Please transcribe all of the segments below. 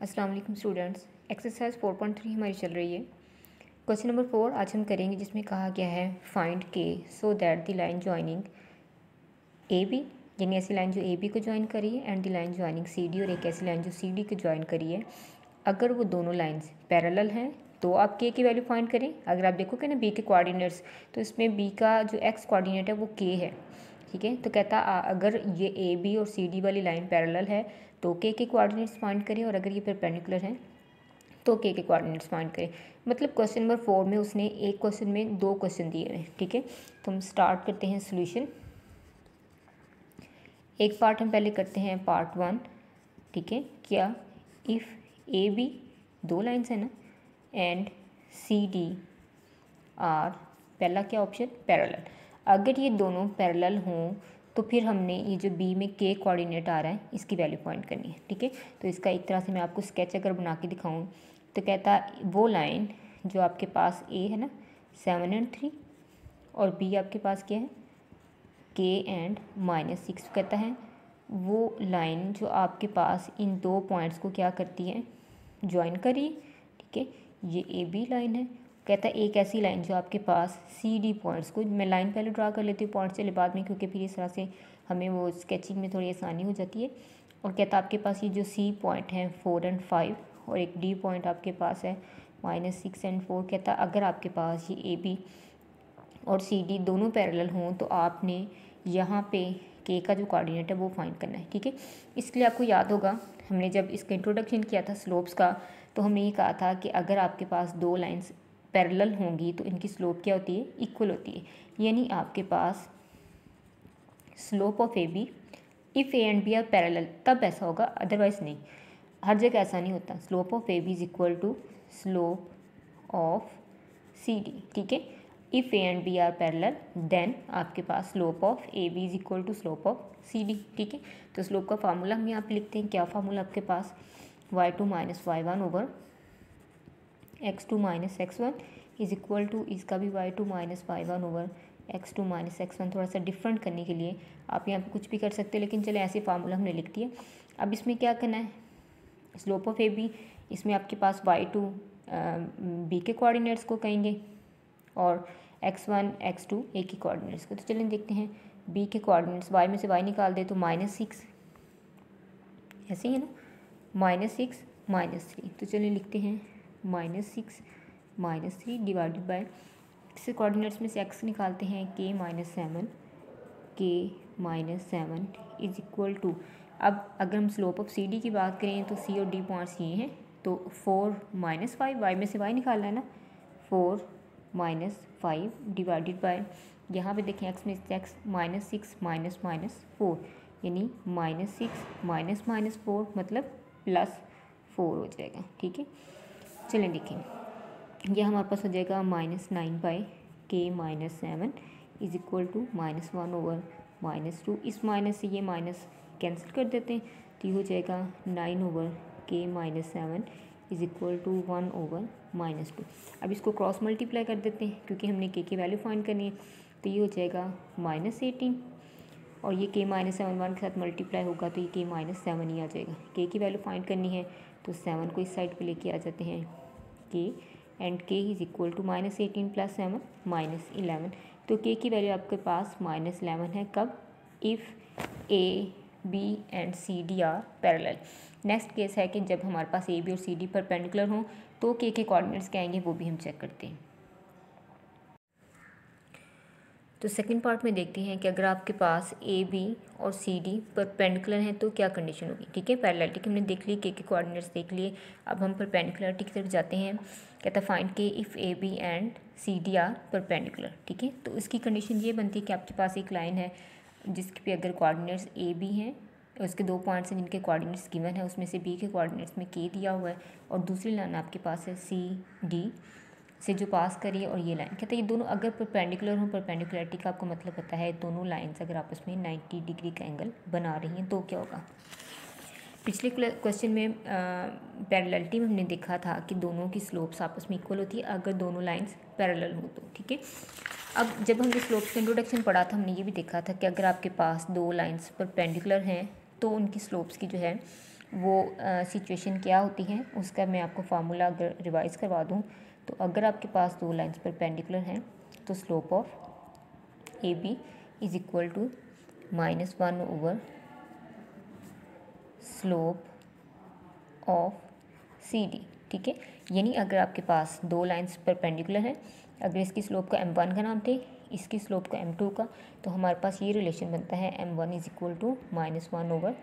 अस्सलाम वालेकुम students. Exercise 4.3 हमारी चल रही है। क्वेश्चन नंबर 4 आज हम करेंगे, जिसमें कहा गया है find k so that the line joining A B, यानी ऐसी लाइन जो ए बी को ज्वाइन करी है, and the line joining C D, और एक ऐसी लाइन जो सी डी को ज्वाइन करी है, अगर वो दोनों लाइन्स पैरेलल हैं तो आप के की वैल्यू फाइंड करें। अगर आप देखोगे ना बी के कोऑर्डिनेट्स, तो इसमें बी का जो एक्स कोऑर्डिनेट है वो के है, ठीक है। तो कहता अगर ये ए बी और सी डी वाली लाइन पैरेलल है तो के कोऑर्डिनेट्स फाइंड करें, और अगर ये परपेंडिकुलर हैं तो के कोऑर्डिनेट्स फाइंड करें। मतलब क्वेश्चन नंबर 4 में उसने एक क्वेश्चन में दो क्वेश्चन दिए हैं, ठीक है। तो हम स्टार्ट करते हैं सोल्यूशन। एक पार्ट हम पहले करते हैं पार्ट 1, ठीक है। क्या इफ़ ए बी दो लाइन्स है ना, एंड सी डी आर, पहला क्या ऑप्शन पैरेलल, अगर ये दोनों पैरेलल हों तो फिर हमने ये जो बी में के कोऑर्डिनेट आ रहा है इसकी वैल्यू फाइंड करनी है, ठीक है। तो इसका एक तरह से मैं आपको स्केच अगर बना के दिखाऊं तो कहता वो लाइन जो आपके पास ए है ना 7 and 3, और बी आपके पास क्या है के एंड -6, कहता है वो लाइन जो आपके पास इन दो पॉइंट्स को क्या करती है, ज्वाइन करिए, ठीक है। ये ए बी लाइन है। कहता है एक ऐसी लाइन जो आपके पास सी डी पॉइंट्स को, मैं लाइन पहले ड्रा कर लेती हूँ, पॉइंट्स चले बाद में, क्योंकि फिर इस तरह से हमें वो स्केचिंग में थोड़ी आसानी हो जाती है। और कहता है आपके पास ये जो सी पॉइंट हैं 4 and 5, और एक डी पॉइंट आपके पास है -6 and 4। कहता है अगर आपके पास ये ए बी और सी डी दोनों पैरेलल हों तो आपने यहाँ पे के का जो कोऑर्डिनेट है वो फाइंड करना है, ठीक है। इसके लिए आपको याद होगा हमने जब इसका इंट्रोडक्शन किया था स्लोप्स का, तो हमने ये कहा था कि अगर आपके पास दो लाइंस पैरेलल होंगी तो इनकी स्लोप क्या होती है, इक्वल होती है। यानी आपके पास slope of A B, if A and B are parallel तब ऐसा होगा, अदरवाइज नहीं। हर जगह ऐसा नहीं होता। Slope of A B is equal to slope of C D, ठीक है। If A and B are parallel then आपके पास slope of A B is equal to slope of C D, ठीक है। तो स्लोप का फार्मूला हम यहाँ पे लिखते हैं। क्या फार्मूला आपके पास, y2 - y1 over x2 - x1 is equal to, इसका भी y2 - y1 over x2 - x1। थोड़ा सा डिफरेंट करने के लिए आप यहाँ पे कुछ भी कर सकते हैं, लेकिन चले ऐसे फार्मूला हमने लिख दिया। अब इसमें क्या करना है, स्लोप ऑफ ए बी, इसमें आपके पास y2 बी के कोऑर्डिनेट्स को कहेंगे और x1 x2 ए के कोऑर्डिनेट्स को। तो चलिए देखते हैं बी के कोऑर्डिनेट्स, y में से y निकाल दे तो -6, ऐसे ही है ना, -6 -3। तो चलिए लिखते हैं -6 -3 डिवाइडेड बाय, इससे कोऑर्डिनेट्स में से x निकालते हैं k -7 इज इक्वल टू, अब अगर हम स्लोप ऑफ सी डी की बात करें तो सी और डी पॉइंट्स ये हैं, तो 4 - 5, वाई में से y निकालना है ना, 4 - 5 डिवाइडेड बाय, यहाँ पे देखें x में x -6 -4, यानी -6 -4 मतलब +4 हो जाएगा, ठीक है। चलें देखें, यह हमारे पास हो जाएगा -9/k - 7 is equal to -1 over -2। इस माइनस से ये माइनस कैंसिल कर देते हैं, तो ये हो जाएगा 9/k - 7 is equal to 1 over -2। अब इसको क्रॉस मल्टीप्लाई कर देते हैं, क्योंकि हमने के की वैल्यू फाइंड करनी है। तो ये हो जाएगा -18, और ये k - 7 1 के साथ मल्टीप्लाई होगा तो ये k - 7 ही आ जाएगा। के की वैल्यू फाइंड करनी है तो 7 को इस साइड पे लेके आ जाते हैं, k and k is equal to -18 + 7 -11। तो k की वैल्यू आपके पास -11 है। कब, if A B and C D are parallel. Next case है कि जब हमारे पास ए बी और सी डी परपेंडिकुलर हों तो k के कोऑर्डिनेट्स क्या आएंगे, वो भी हम चेक करते हैं। तो सेकंड पार्ट में देखते हैं कि अगर आपके पास ए बी और सी डी परपेंडिकुलर हैं तो क्या कंडीशन होगी, ठीक है। पैरेललिटी हमने देख ली, के कोऑर्डिनेट्स देख लिए, अब हम परपेंडिकुलरिटी की तरफ जाते हैं। कहता है find k if A B and C D are perpendicular, ठीक है। तो इसकी कंडीशन ये बनती है कि आपके पास एक लाइन है जिसके पे अगर कोऑर्डिनेट्स ए बी हैं, उसके दो पॉइंट्स हैं जिनके कोऑर्डिनेट्स गिवन है, उसमें से बी के कोऑर्डिनेट्स में के दिया हुआ है, और दूसरी लाइन आपके पास है सी डी से जो पास करिए, और ये लाइन कहते हैं ये दोनों अगर परपेंडिकुलर हो, परपेंडिकुलरिटी का आपको मतलब पता है, दोनों लाइंस अगर आपस में 90 डिग्री का एंगल बना रही हैं तो क्या होगा। पिछले क्वेश्चन में पैरेललिटी में हमने देखा था कि दोनों की स्लोप्स आपस में इक्वल होती है अगर दोनों लाइंस पैरेलल हो तो, ठीक है। अब जब हमने स्लोप्स का इंट्रोडक्शन पढ़ा था हमने ये भी देखा था कि अगर आपके पास दो लाइंस परपेंडिकुलर हैं तो उनकी स्लोप्स की जो है वो सिचुएशन क्या होती है उसका मैं आपको फार्मूला अगर रिवाइज़ करवा दूँ तो अगर आपके पास दो लाइंस परपेंडिकुलर हैं तो slope of A B is equal to -1 over slope of C D. ठीक है, यानी अगर आपके पास दो लाइंस परपेंडिकुलर हैं, अगर इसकी स्लोप का m1 का नाम थे, इसकी स्लोप का m2 का, तो हमारे पास ये रिलेशन बनता है m1 is equal to -1 over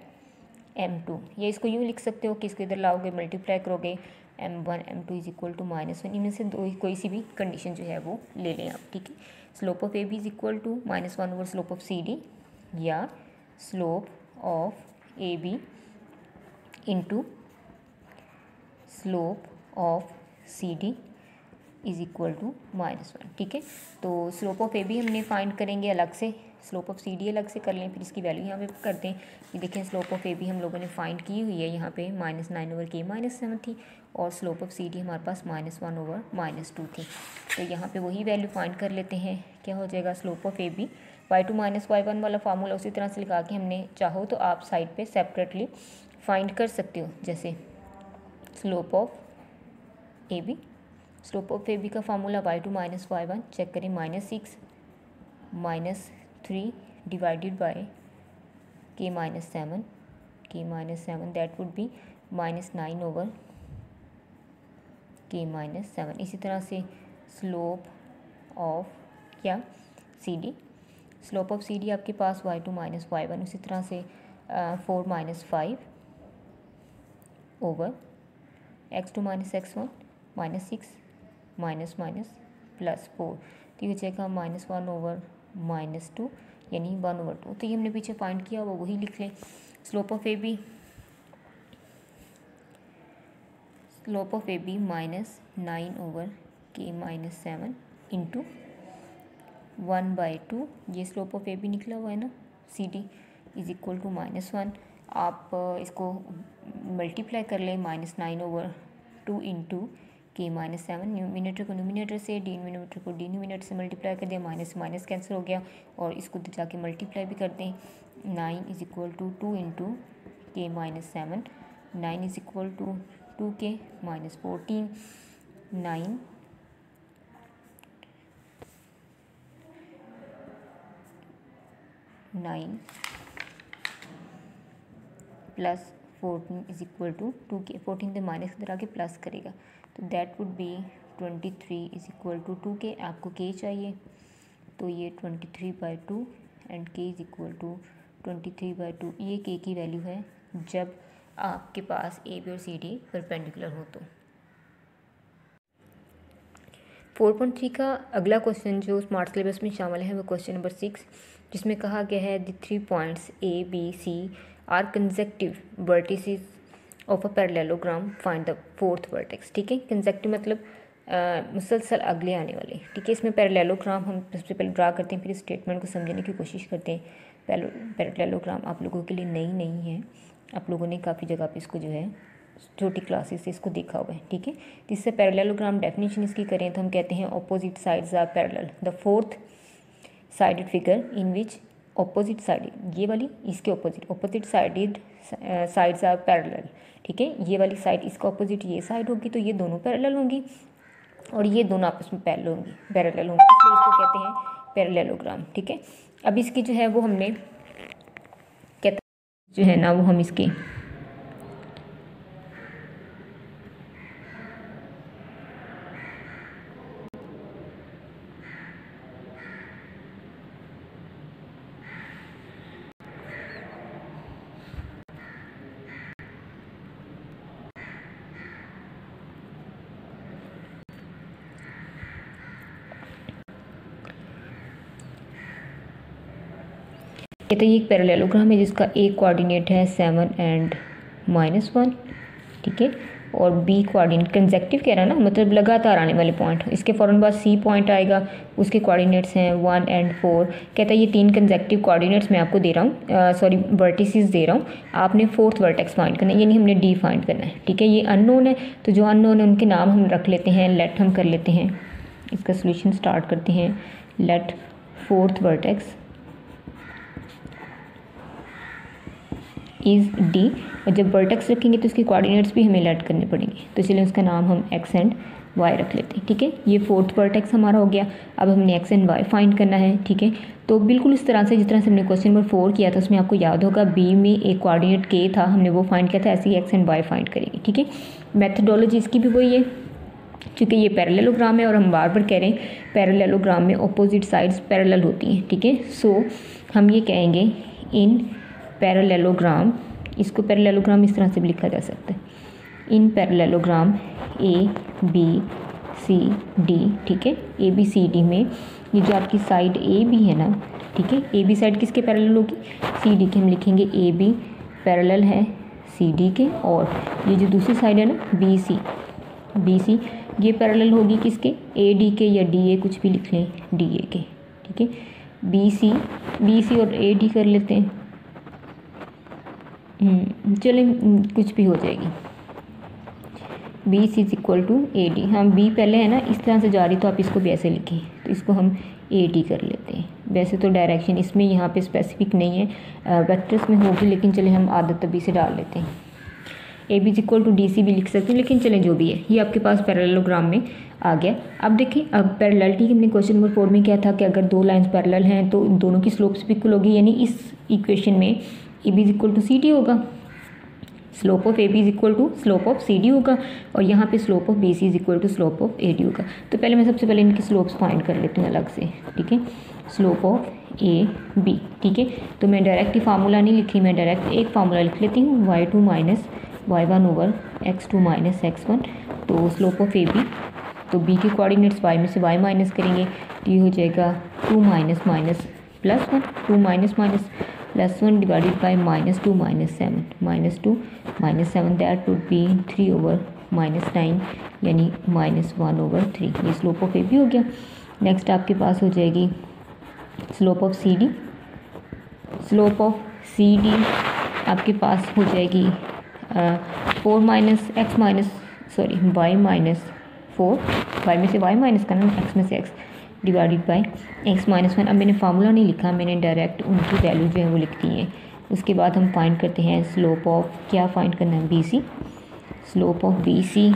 m2। या इसको यूँ लिख सकते हो कि इसको इधर लाओगे मल्टीप्लाई करोगे m1 m2 is equal to -1, इनमें से दो कोई सी भी कंडीशन जो है वो ले लें आप। ठीक है, slope of A B is equal to -1 over slope of C D या slope of A B into slope of C D is equal to -1। ठीक है, तो स्लोप ऑफ ए बी हमने फाइंड करेंगे अलग से, स्लोप ऑफ सी डी अलग से कर लें, फिर इसकी वैल्यू यहाँ पे करते हैं। ये देखें स्लोप ऑफ ए बी हम लोगों ने फाइंड की हुई है, यहाँ पे -9 ओवर k -7 थी और स्लोप ऑफ सी डी हमारे पास -1 ओवर -2 थी। तो यहाँ पे वही वैल्यू फाइंड कर लेते हैं, क्या हो जाएगा slope of A B y2 - y1 वाला फार्मूला उसी तरह से लिखा के हमने चाहो तो आप साइड पे सेपरेटली फाइंड कर सकते हो। जैसे slope of A B, slope of A B का फार्मूला y2 - y1 चेक करें -6 -3 divided by k -7 that would be -9 over k -7। इसी तरह से स्लोप ऑफ क्या C D, slope of C D आपके पास y2 - y1 उसी तरह से 4 - 5 ओवर x2 - x1 -6 -+4, तो ये बचेगा -1 ओवर -2 यानी 1 ओवर 2। तो ये हमने पीछे फाइंड किया वो वही लिख लें। Slope of A B -9 over k -7 into 1/2, ये स्लोप ऑफ ए बी निकला हुआ है ना, C D is equal to -1। आप इसको मल्टीप्लाई कर लें -9 ओवर 2 इंटू k -7, न्यूमिनेटर को न्यूमिनेटर से, डिनोमिनेटर को डिनोमिनेटर से मल्टीप्लाई कर दिया, माइनस माइनस कैंसिल हो गया और इसको जाके मल्टीप्लाई भी कर दें। 9 is equal to 2 into k -7, 9 is equal to 2k -14, 9 plus 14 is equal to 2k, 14 से माइनस इधर आके प्लस करेगा तो that would be 23 is equal to 2k। आपको k चाहिए तो ये 23/2 and k is equal to 23/2। ये k की वैल्यू है जब आपके पास ए बी और सी डी परपेंडिकुलर हो। तो 4.3 का अगला क्वेश्चन जो स्मार्ट सिलेबस में शामिल है वो क्वेश्चन नंबर 6, जिसमें कहा गया है the 3 points A B C are consecutive vertices of a parallelogram, find the fourth vertex. ठीक है, कंसेक्टिव मतलब मुसलसल अगले आने वाले। ठीक है, इसमें पैरेललोग्राम हम सबसे पहले ड्रा करते हैं, फिर इस स्टेटमेंट को समझने की कोशिश करते हैं। पैरेललोग्राम आप लोगों के लिए नई नहीं है, आप लोगों ने काफ़ी जगह पे इसको जो है छोटी क्लासेस से इसको देखा हुआ है। ठीक है, जिससे पैरेललोग्राम डेफिनेशन इसकी करें तो हम कहते हैं opposite sides are parallel, the fourth sided figure in which opposite side, ये वाली इसके opposite sided sides are parallel. ठीक है, ये वाली साइड इसका ऑपोजिट ये साइड होगी तो ये दोनों पैरेलल होंगी और ये दोनों आपस में पैरेलल होंगी, इसलिए इसको कहते हैं पैरेललोग्राम। ठीक है, अब इसकी जो है वो हमने कहते जो है ना वो हम इसकी तो ये एक पैरेललोग्राम है जिसका एक कोऑर्डिनेट है 7 एंड -1। ठीक है, और बी कोऑर्डिनेट कंसेक्टिव कह रहा है ना, मतलब लगातार आने वाले पॉइंट। इसके फ़ौरन बाद सी पॉइंट आएगा, उसके कोऑर्डिनेट्स हैं 1 एंड 4। कहता है ये 3 कंसेक्टिव कोऑर्डिनेट्स मैं आपको दे रहा हूँ, सॉरी वर्टिसेस दे रहा हूँ, आपने फोर्थ वर्टेक्स फाइंड करना है, यानी हमने डी फाइंड करना है। ठीक है, ये अननोन है तो जो अननोन है उनके नाम हम रख लेते हैं, लेट हम कर लेते हैं, इसका सोल्यूशन स्टार्ट करते हैं। Let fourth vertex is D, और जब वर्टेक्स रखेंगे तो उसके कोऑर्डिनेट्स भी हमें अलर्ट करने पड़ेंगे, तो इसलिए उसका नाम हम एक्स एंड वाई रख लेते हैं। ठीक है, ये फोर्थ वर्टेक्स हमारा हो गया। अब हमने एक्स एंड वाई फाइंड करना है। ठीक है, तो बिल्कुल इस तरह से जिस तरह से हमने क्वेश्चन नंबर 4 किया था, उसमें आपको याद होगा बी में एक कोऑर्डिनेट के था, हमने वो फाइंड किया था, ऐसे ही एक्स एंड वाई फाइंड करेंगे। ठीक है, मेथडोलॉजी इसकी भी वही है, क्योंकि ये पैरेललोग्राम है और हम बार बार कह रहे हैं पैरेललोग्राम में ऑपोजिट साइड्स पैरेलल होती हैं। ठीक है, सो हम ये कहेंगे इन पैरेललोग्राम, इसको पैरेललोग्राम इस तरह से भी लिखा जा सकता है, in parallelogram A B C D. ठीक है, ए बी सी डी में ये जो आपकी साइड ए बी है ना, ठीक है, ए बी साइड किसके पैरेलल होगी, सी डी के। हम लिखेंगे ए बी पैरेलल है सी डी के, और ये जो दूसरी साइड है ना बी सी ये पैरेलल होगी किसके, ए डी के या डी ए, कुछ भी लिख लें, डी ए के। ठीक है, बी सी और ए डी कर लेते हैं, चलें कुछ भी हो जाएगी। B C is equal to A D, हम बी पहले है ना इस तरह से जा रही, तो आप इसको भी ऐसे लिखें, तो इसको हम ए डी कर लेते हैं। वैसे तो डायरेक्शन इसमें यहाँ पे स्पेसिफिक नहीं है, वेक्टर्स में होगी, लेकिन चले हम आदत तभी से डाल लेते हैं। A B is equal to D C भी लिख सकते हैं, लेकिन चलें जो भी है, ये आपके पास पैरेललोग्राम में आ गया। अब देखें, अब पैरेललिटी के हमने क्वेश्चन नंबर 4 में क्या था कि अगर दो लाइंस पैरेलल हैं तो दोनों की स्लोप्स भी इक्वल होगी, यानी इस इक्वेशन में A B is equal to C D होगा, slope of A B is equal to slope of C D होगा, और यहाँ पे slope of B C is equal to slope of A D होगा। तो पहले मैं सबसे पहले इनकी स्लोप्स फाइंड कर लेती हूँ अलग से। ठीक है, स्लोप ऑफ ए बी। ठीक है, तो मैं डायरेक्ट ही फार्मूला नहीं लिखी, मैं डायरेक्ट एक फार्मूला लिख लेती हूँ, y2 minus y1 over x2 minus x1। तो स्लोप ऑफ ए बी, तो बी के कोऑर्डिनेट्स y में से y माइनस करेंगे, तो ये हो जाएगा 2 minus minus plus 1, 2 minus minus plus 1 divided by minus 2 minus 7, minus 2 minus 7, that would B 3 over minus 9, यानी माइनस 1 ओवर 3। ये स्लोप ऑफ ए बी हो गया। नेक्स्ट आपके पास हो जाएगी slope of C D. Slope of C D आपके पास हो जाएगी 4 minus x minus y minus 4, y में से वाई माइनस करना, एक्स में से x divided by x minus 1। अब मैंने फार्मूला नहीं लिखा, मैंने डायरेक्ट उनकी वैल्यू जो है वो लिख दी है। उसके बाद हम फाइंड करते हैं स्लोप ऑफ, क्या फाइंड करना है, B C. Slope of B C,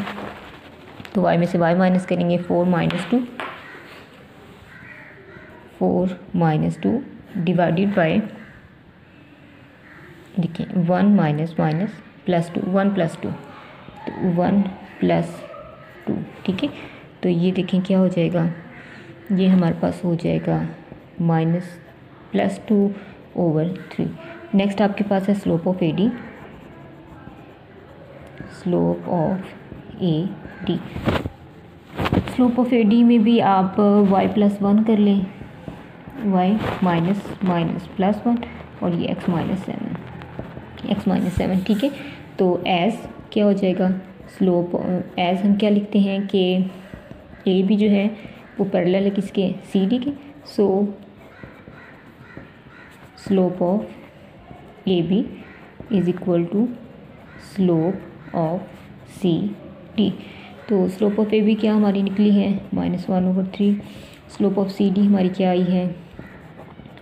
तो वाई में से वाई माइनस करेंगे, 4 माइनस 2 डिवाइडेड बाई, देखिए 1 माइनस माइनस प्लस 2, 1 प्लस 2, तो 1 प्लस 2। ठीक है, तो ये देखें क्या हो जाएगा, ये हमारे पास हो जाएगा माइनस प्लस 2 ओवर 3। नेक्स्ट आपके पास है slope of A D. Slope of A D, slope of A D में भी आप y प्लस 1 कर लें, y माइनस माइनस प्लस 1, और ये x माइनस 7। ठीक है, तो एज क्या हो जाएगा, स्लोप एज हम क्या लिखते हैं कि ए बी जो है वो पैरेलल है किसके, सी डी के। So slope of A B is equal to slope of C D. तो स्लोप ऑफ ए बी क्या हमारी निकली है, -1 ओवर 3। स्लोप ऑफ सी डी हमारी क्या आई है,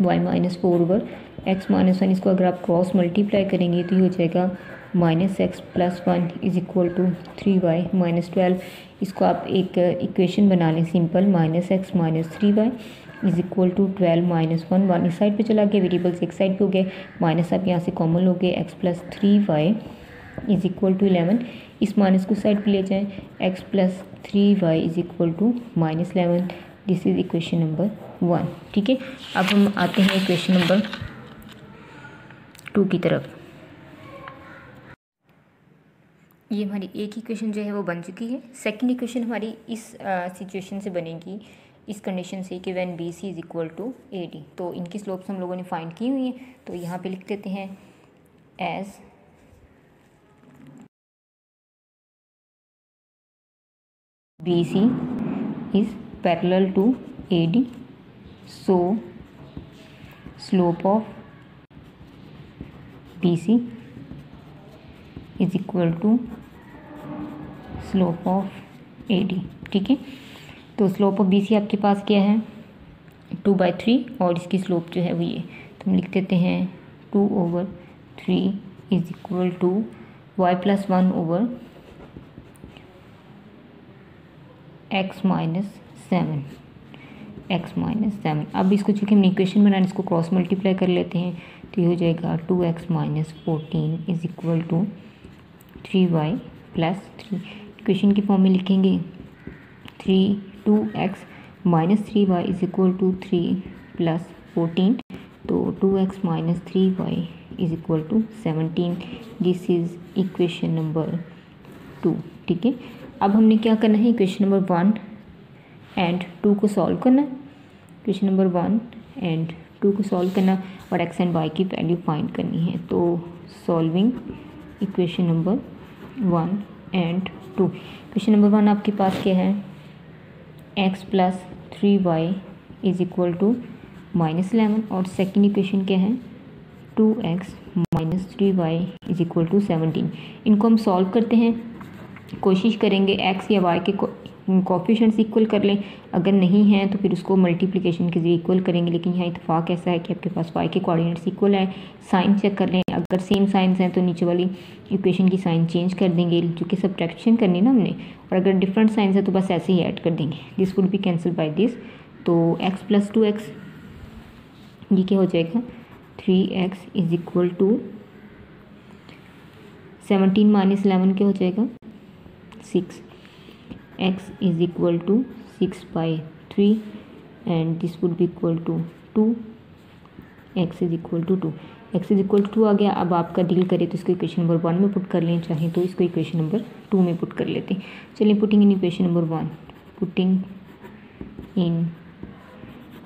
y minus 4 over x minus 1। इसको अगर आप क्रॉस मल्टीप्लाई करेंगे तो ये हो जाएगा -x plus 1 is equal to 3y minus 12। इसको आप एक इक्वेशन बना लें simple, -x minus 3y is equal to 12 minus 1 इस साइड पे चला गया, वेरिएबल्स एक साइड पे हो गए, माइनस आप यहाँ से कॉमन हो गए, x plus 3y is equal to 11। इस माइनस को साइड पे ले जाएं, x plus 3y is equal to -11। This is equation number 1। ठीक है, अब हम आते हैं इक्वेशन नंबर 2 की तरफ। ये हमारी एक इक्वेशन जो है वो बन चुकी है। सेकंड इक्वेशन हमारी इस सिचुएशन से बनेगी, इस कंडीशन से कि when B C is equal to A D. तो इनकी स्लोप्स हम लोगों ने फाइंड की हुई हैं, तो यहाँ पे लिख देते हैं as B C is parallel to A D, so slope of B C is equal to slope of A D. ठीक है, तो स्लोप ऑफ बी सी आपके पास क्या है, 2/3, और इसकी स्लोप जो है वो ये, तो हम लिख देते हैं 2/3 is equal to y plus 1 over x minus 7 अब इसको चूँकि हमने इक्वेशन बनाना, इसको क्रॉस मल्टीप्लाई कर लेते हैं, तो ये हो जाएगा 2x minus 14 is equal to 3y plus 3। Equation की फॉर्म में लिखेंगे 2x minus 3y is equal to 3 plus 14, तो 2x minus 3y is equal to 17। This is equation number 2। ठीक है, अब हमने क्या करना है, इक्वेशन नंबर 1 एंड 2 को सॉल्व करना। इक्वेशन नंबर 1 एंड 2 को सॉल्व करना और x एंड y की वैल्यू फाइंड करनी है। तो solving equation number 1 and 2। Equation number 1 आपके पास क्या है, x plus 3y is equal to minus 11, और सेकेंड इक्वेशन क्या है 2x minus 3y is equal to 17। इनको हम सॉल्व करते हैं, कोशिश करेंगे x या y के कोफिशिएंट्स इक्वल कर लें, अगर नहीं है तो फिर उसको मल्टीप्लिकेशन के जरिए इक्वल करेंगे। लेकिन यहाँ इत्तेफाक ऐसा है कि आपके पास y के कोऑर्डिनेट्स इक्वल है। साइन चेक कर लें, अगर सेम साइंस हैं तो नीचे वाली इक्वेशन की साइन चेंज कर देंगे, क्योंकि सब्ट्रैक्शन करनी ना हमने, और अगर डिफरेंट साइंस है तो बस ऐसे ही ऐड कर देंगे। This would be cancel by this, तो x प्लस 2x ये क्या हो जाएगा 3x is equal to 17 minus 11 क्या हो जाएगा 6। x is equal to 6 by 3 and this would be equal to 2। x is equal to 2, x is equal to 2 आ गया। अब आपका डील करें तो इसको इक्वेशन नंबर 1 में पुट कर लें, चाहे तो इसको इक्वेशन नंबर 2 में पुट कर लेते हैं। चलिए, putting in equation number 1, putting in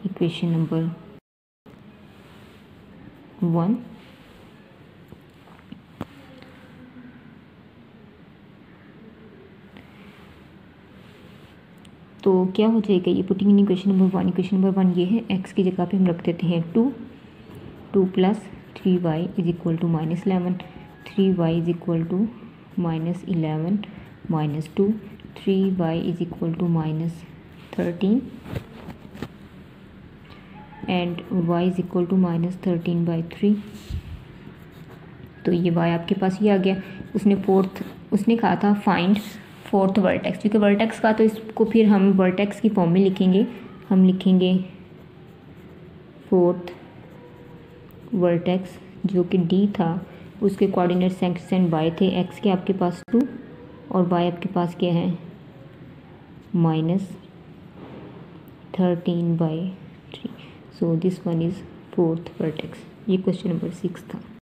equation number 1, तो क्या हो जाएगा ये putting in equation number 1। Equation number 1 ये है, x की जगह पे हम रख देते हैं 2 plus 3y is equal to minus 11, 3y is equal to minus 11 minus 2, 3y is equal to minus 13 and y is equal to minus 13 by 3। तो ये y आपके पास ये आ गया। उसने कहा था फाइंड फोर्थ वर्टेक्स, क्योंकि वर्टेक्स का तो इसको फिर हम वर्टेक्स की फॉर्म में लिखेंगे। हम लिखेंगे फोर्थ वर्टेक्स जो कि D था, उसके कोऑर्डिनेट्स x एंड y थे। x के आपके पास 2 और y आपके पास क्या है minus 13 by 3। So this one is fourth vertex. ये क्वेश्चन नंबर 6 था।